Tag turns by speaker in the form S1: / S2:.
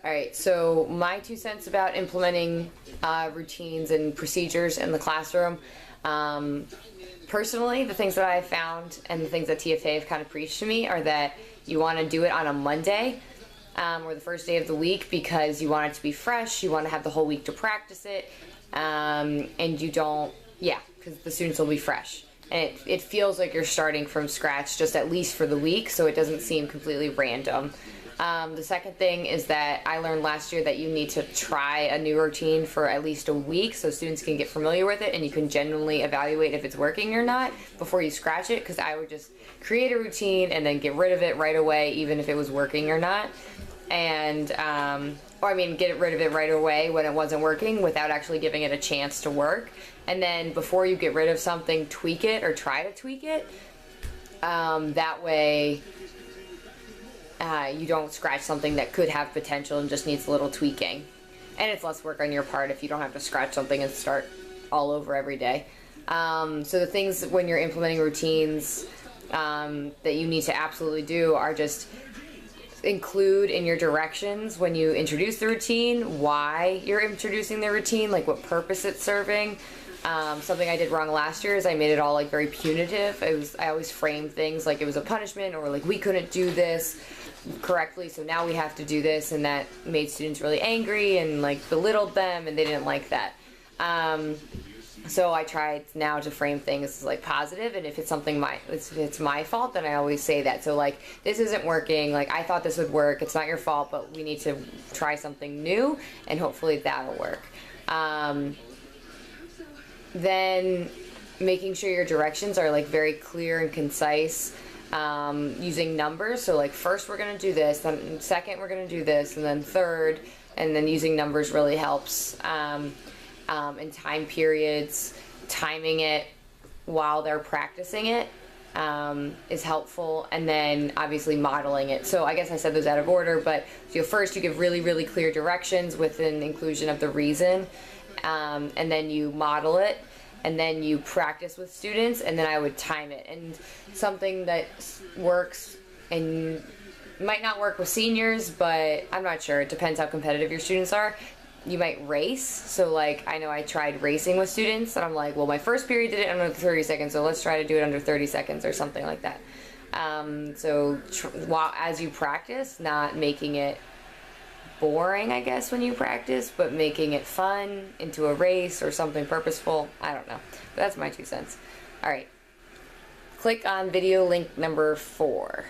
S1: All right, so my 2 cents about implementing routines and procedures in the classroom. Personally, the things that I have found and the things that TFA have kind of preached to me are that you want to do it on a Monday or the first day of the week because you want it to be fresh, you want to have the whole week to practice it, and you don't, because the students will be fresh. And it feels like you're starting from scratch just at least for the week, so it doesn't seem completely random. The second thing is that I learned last year that you need to try a new routine for at least a week so students can get familiar with it and you can genuinely evaluate if it's working or not before you scratch it, because I would just create a routine and then get rid of it right away even if it was working or not. And get rid of it right away when it wasn't working without actually giving it a chance to work. And then before you get rid of something, tweak it or try to tweak it. That way you don't scratch something that could have potential and just needs a little tweaking. And it's less work on your part if you don't have to scratch something and start all over every day. So the things when you're implementing routines that you need to absolutely do are just include in your directions when you introduce the routine why you're introducing the routine, like what purpose it's serving. Something I did wrong last year is I made it all like very punitive. I always framed things like it was a punishment or like we couldn't do this correctly, so now we have to do this, and that made students really angry and like belittled them, and they didn't like that. So I tried now to frame things as like positive, and if it's something it's my fault, then I always say that. So like, this isn't working, like I thought this would work, it's not your fault, but we need to try something new and hopefully that'll work. Then making sure your directions are like very clear and concise, using numbers. So like first we're gonna do this, then second we're gonna do this, and then third, and then using numbers really helps. And time periods, timing it while they're practicing it is helpful, and then obviously modeling it. So I guess I said those out of order, but so first you give really, really clear directions with an inclusion of the reason, and then you model it, and then you practice with students, and then I would time it. And something that works and might not work with seniors, but I'm not sure, it depends how competitive your students are. You might race. So like, I know I tried racing with students and I'm like, well, my first period did it under 30 seconds, so let's try to do it under 30 seconds or something like that. While as you practice, not making it boring, I guess, when you practice, but making it fun into a race or something purposeful. I don't know. But that's my 2 cents. All right. Click on video link number 4.